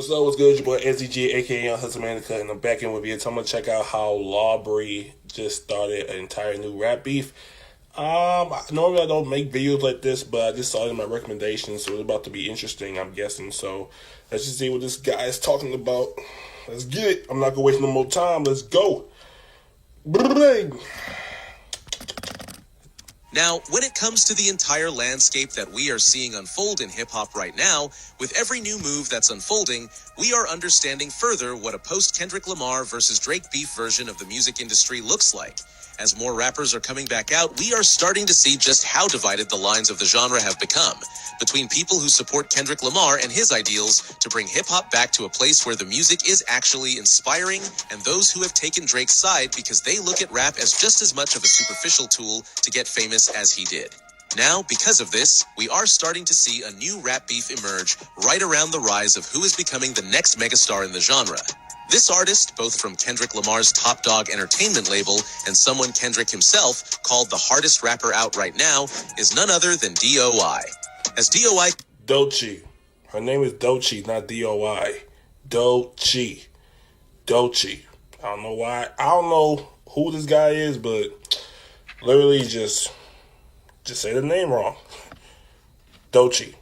What's good? Your boy SDG, aka Young Hustle Manica, and I'm back in with you. So I'm gonna check out how Lawbrey just started an entire new rap beef. Normally I don't make videos like this, but I just saw it in my recommendations, so it's about to be interesting, I'm guessing. So let's just see what this guy is talking about. Let's get it. I'm not gonna waste no more time. Let's go. Now, when it comes to the entire landscape that we are seeing unfold in hip-hop right now, with every new move that's unfolding, we are understanding further what a post-Kendrick Lamar versus Drake beef version of the music industry looks like. As more rappers are coming back out, we are starting to see just how divided the lines of the genre have become, between people who support Kendrick Lamar and his ideals to bring hip-hop back to a place where the music is actually inspiring, and those who have taken Drake's side because they look at rap as just as much of a superficial tool to get famous as he did. Now, because of this, we are starting to see a new rap beef emerge right around the rise of who is becoming the next megastar in the genre. This artist, both from Kendrick Lamar's Top Dog Entertainment label and someone Kendrick himself called the hardest rapper out right now, is none other than D.O.I. As D.O.I. Doechii. Her name is Doechii, not D.O.I. Doechii. Doechii. I don't know why. I don't know who this guy is, but literally just say the name wrong. Doechii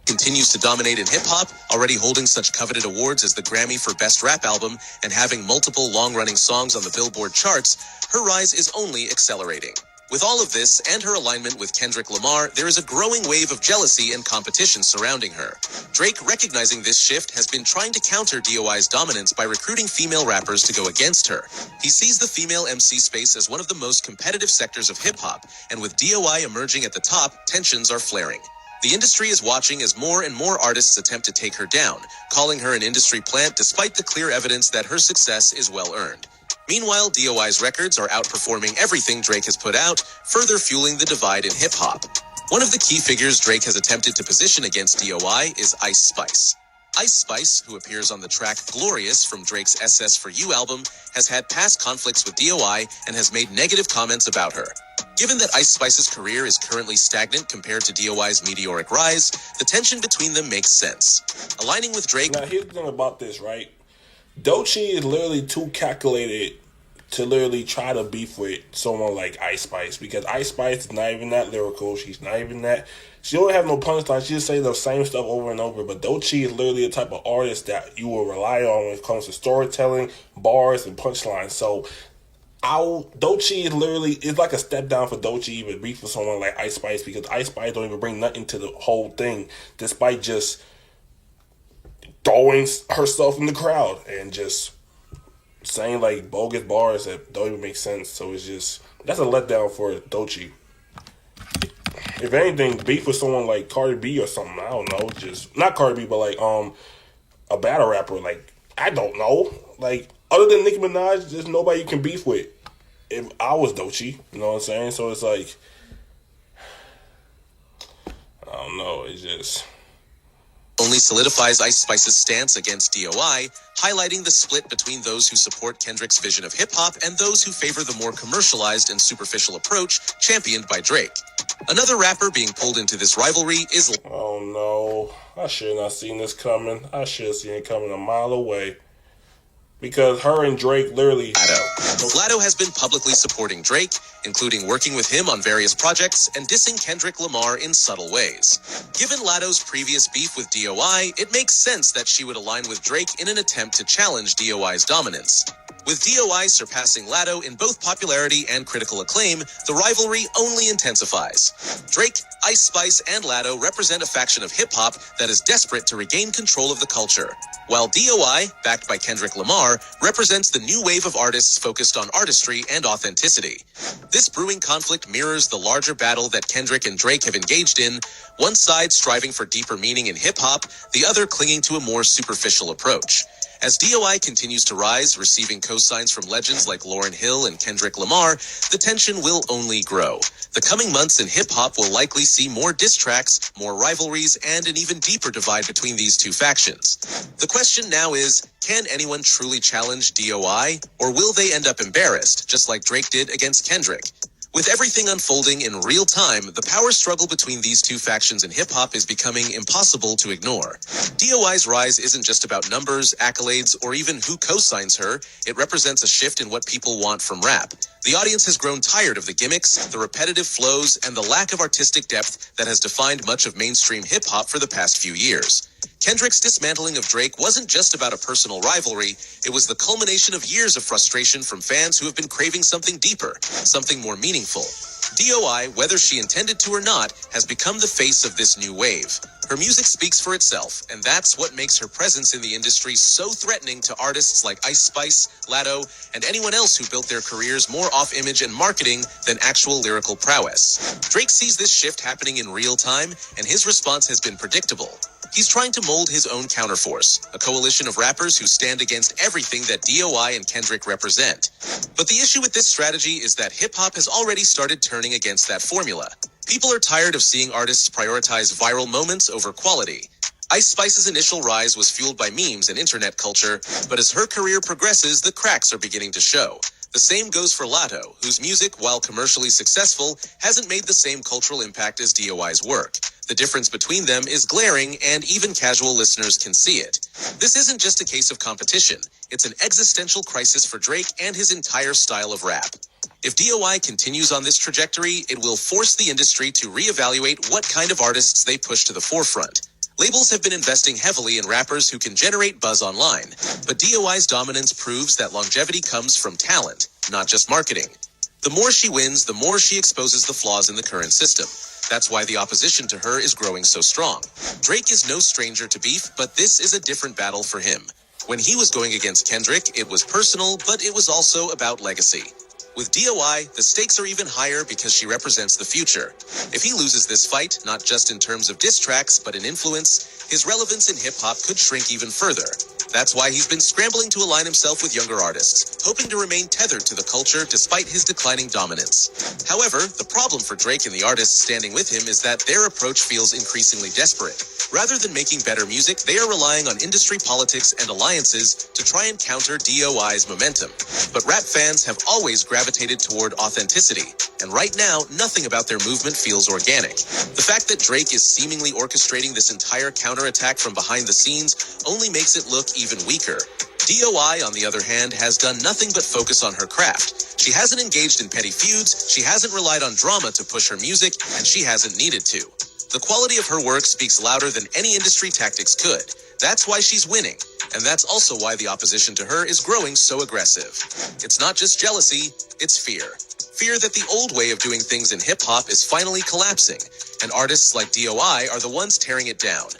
continues to dominate in hip-hop, already holding such coveted awards as the Grammy for Best Rap Album and having multiple long-running songs on the Billboard charts. Her rise is only accelerating. With all of this and her alignment with Kendrick Lamar, there is a growing wave of jealousy and competition surrounding her. Drake, recognizing this shift, has been trying to counter D.O.I.'s dominance by recruiting female rappers to go against her. He sees the female MC space as one of the most competitive sectors of hip-hop, and with D.O.I. emerging at the top, tensions are flaring. The industry is watching as more and more artists attempt to take her down, calling her an industry plant despite the clear evidence that her success is well-earned. Meanwhile, D.O.I.'s records are outperforming everything Drake has put out, further fueling the divide in hip-hop. One of the key figures Drake has attempted to position against D.O.I. is Ice Spice. Ice Spice, who appears on the track Glorious from Drake's SS for You album, has had past conflicts with D.O.I. and has made negative comments about her. Given that Ice Spice's career is currently stagnant compared to D.O.I.'s meteoric rise, the tension between them makes sense. Aligning with Drake... Now, here's the thing about this, right? Doechii is literally too calculated to literally try to beef with someone like Ice Spice, because Ice Spice is not even that lyrical. She's not even that... She don't have no punchline. She just say the same stuff over and over. But Doechii is literally the type of artist that you will rely on when it comes to storytelling, bars, and punchlines. So... Doechii is literally, it's like a step down for Doechii even beef with someone like Ice Spice, because Ice Spice don't even bring nothing to the whole thing, despite just throwing herself in the crowd and just saying like bogus bars that don't even make sense. So it's just, that's a letdown for Doechii. If anything, beef with someone like Cardi B or something, I don't know, just not Cardi B, but like a battle rapper, like I don't know, like other than Nicki Minaj, there's nobody you can beef with. If I was Doechii, you know what I'm saying? So it's like, I don't know, it's just... only solidifies Ice Spice's stance against D.O.I., highlighting the split between those who support Kendrick's vision of hip-hop and those who favor the more commercialized and superficial approach championed by Drake. Another rapper being pulled into this rivalry is... Oh no, I should not have seen this coming. I should have seen it coming a mile away. Because her and Drake literally... Latto has been publicly supporting Drake, including working with him on various projects and dissing Kendrick Lamar in subtle ways. Given Latto's previous beef with D.O.I., it makes sense that she would align with Drake in an attempt to challenge D.O.I.'s dominance. With D.O.I. surpassing Latto in both popularity and critical acclaim, the rivalry only intensifies. Drake, Ice Spice, and Latto represent a faction of hip-hop that is desperate to regain control of the culture, while D.O.I., backed by Kendrick Lamar, represents the new wave of artists focused on artistry and authenticity. This brewing conflict mirrors the larger battle that Kendrick and Drake have engaged in, one side striving for deeper meaning in hip-hop, the other clinging to a more superficial approach. As D.O.I. continues to rise, receiving cosigns from legends like Lauryn Hill and Kendrick Lamar, the tension will only grow. The coming months in hip-hop will likely see more diss tracks, more rivalries, and an even deeper divide between these two factions. The question now is, can anyone truly challenge D.O.I., or will they end up embarrassed, just like Drake did against Kendrick? With everything unfolding in real time, the power struggle between these two factions in hip-hop is becoming impossible to ignore. DOI's rise isn't just about numbers, accolades, or even who co-signs her. It represents a shift in what people want from rap. The audience has grown tired of the gimmicks, the repetitive flows, and the lack of artistic depth that has defined much of mainstream hip-hop for the past few years. Kendrick's dismantling of Drake wasn't just about a personal rivalry, it was the culmination of years of frustration from fans who have been craving something deeper, something more meaningful. DOI, whether she intended to or not, has become the face of this new wave. Her music speaks for itself, and that's what makes her presence in the industry so threatening to artists like Ice Spice, Latto, and anyone else who built their careers more off image and marketing than actual lyrical prowess. Drake sees this shift happening in real time, and his response has been predictable. He's trying to mold his own counterforce, a coalition of rappers who stand against everything that DOI and Kendrick represent. But the issue with this strategy is that hip-hop has already started turning against that formula. People are tired of seeing artists prioritize viral moments over quality. Ice Spice's initial rise was fueled by memes and internet culture, but as her career progresses, the cracks are beginning to show. The same goes for Latto, whose music, while commercially successful, hasn't made the same cultural impact as DOI's work. The difference between them is glaring, and even casual listeners can see it. This isn't just a case of competition. It's an existential crisis for Drake and his entire style of rap. If DOI continues on this trajectory, it will force the industry to reevaluate what kind of artists they push to the forefront. Labels have been investing heavily in rappers who can generate buzz online, but DOI's dominance proves that longevity comes from talent, not just marketing. The more she wins, the more she exposes the flaws in the current system. That's why the opposition to her is growing so strong. Drake is no stranger to beef, but this is a different battle for him. When he was going against Kendrick, it was personal, but it was also about legacy. With DOI, the stakes are even higher because she represents the future. If he loses this fight, not just in terms of diss tracks, but in influence, his relevance in hip-hop could shrink even further. That's why he's been scrambling to align himself with younger artists, hoping to remain tethered to the culture despite his declining dominance. However, the problem for Drake and the artists standing with him is that their approach feels increasingly desperate. Rather than making better music, they are relying on industry politics and alliances to try and counter DOI's momentum. But rap fans have always gravitated toward authenticity, and right now, nothing about their movement feels organic. The fact that Drake is seemingly orchestrating this entire counterattack from behind the scenes only makes it look even weaker. DOI, on the other hand, has done nothing but focus on her craft. She hasn't engaged in petty feuds, she hasn't relied on drama to push her music, and she hasn't needed to. The quality of her work speaks louder than any industry tactics could. That's why she's winning, and that's also why the opposition to her is growing so aggressive. It's not just jealousy, it's fear. Fear that the old way of doing things in hip-hop is finally collapsing, and artists like DOI are the ones tearing it down.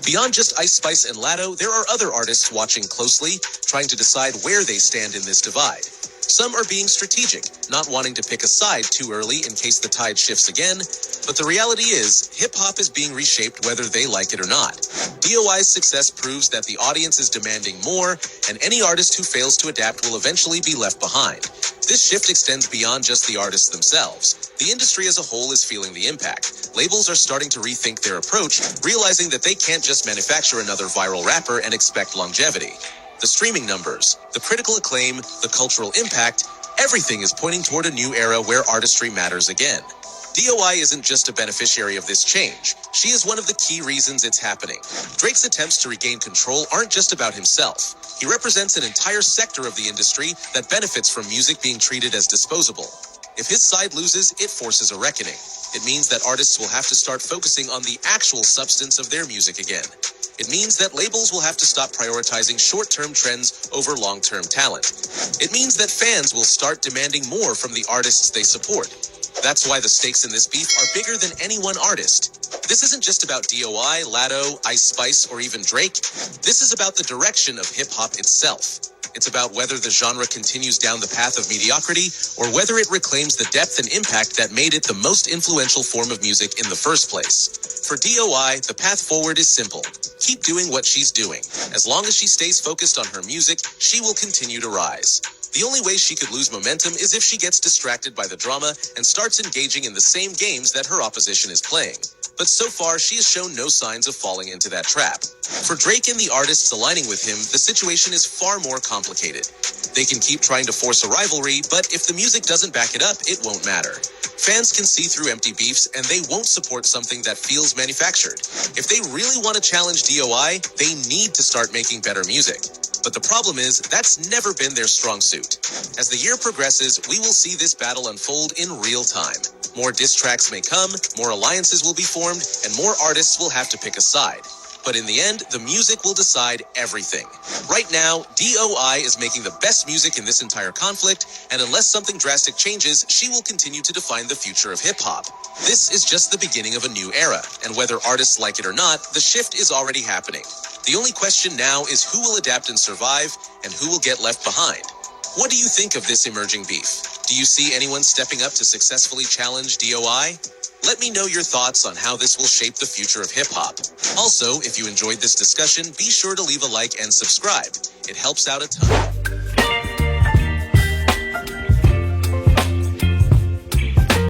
Beyond just Ice Spice and Latto, there are other artists watching closely, trying to decide where they stand in this divide. Some are being strategic, not wanting to pick a side too early in case the tide shifts again, but the reality is, hip-hop is being reshaped whether they like it or not. DOI's success proves that the audience is demanding more, and any artist who fails to adapt will eventually be left behind. This shift extends beyond just the artists themselves. The industry as a whole is feeling the impact. Labels are starting to rethink their approach, realizing that they can't just manufacture another viral rapper and expect longevity. The streaming numbers, the critical acclaim, the cultural impact, everything is pointing toward a new era where artistry matters again. DOI isn't just a beneficiary of this change. She is one of the key reasons it's happening. Drake's attempts to regain control aren't just about himself. He represents an entire sector of the industry that benefits from music being treated as disposable. If his side loses, it forces a reckoning. It means that artists will have to start focusing on the actual substance of their music again. It means that labels will have to stop prioritizing short-term trends over long-term talent. It means that fans will start demanding more from the artists they support. That's why the stakes in this beef are bigger than any one artist. This isn't just about DOI, Latto, Ice Spice, or even Drake. This is about the direction of hip-hop itself. It's about whether the genre continues down the path of mediocrity or whether it reclaims the depth and impact that made it the most influential form of music in the first place. For DOI, the path forward is simple. Keep doing what she's doing. As long as she stays focused on her music, she will continue to rise. The only way she could lose momentum is if she gets distracted by the drama and starts engaging in the same games that her opposition is playing. But so far, she has shown no signs of falling into that trap. For Drake and the artists aligning with him, the situation is far more complicated. They can keep trying to force a rivalry, but if the music doesn't back it up, it won't matter. Fans can see through empty beefs, and they won't support something that feels manufactured. If they really want to challenge DOI, they need to start making better music. But the problem is, that's never been their strong suit. As the year progresses, we will see this battle unfold in real time. More diss tracks may come, more alliances will be formed, and more artists will have to pick a side. But in the end, the music will decide everything. Right now, DOI is making the best music in this entire conflict, and unless something drastic changes, she will continue to define the future of hip-hop. This is just the beginning of a new era, and whether artists like it or not, the shift is already happening. The only question now is who will adapt and survive, and who will get left behind. What do you think of this emerging beef? Do you see anyone stepping up to successfully challenge DOI? Let me know your thoughts on how this will shape the future of hip-hop. Also, if you enjoyed this discussion, be sure to leave a like and subscribe. It helps out a ton.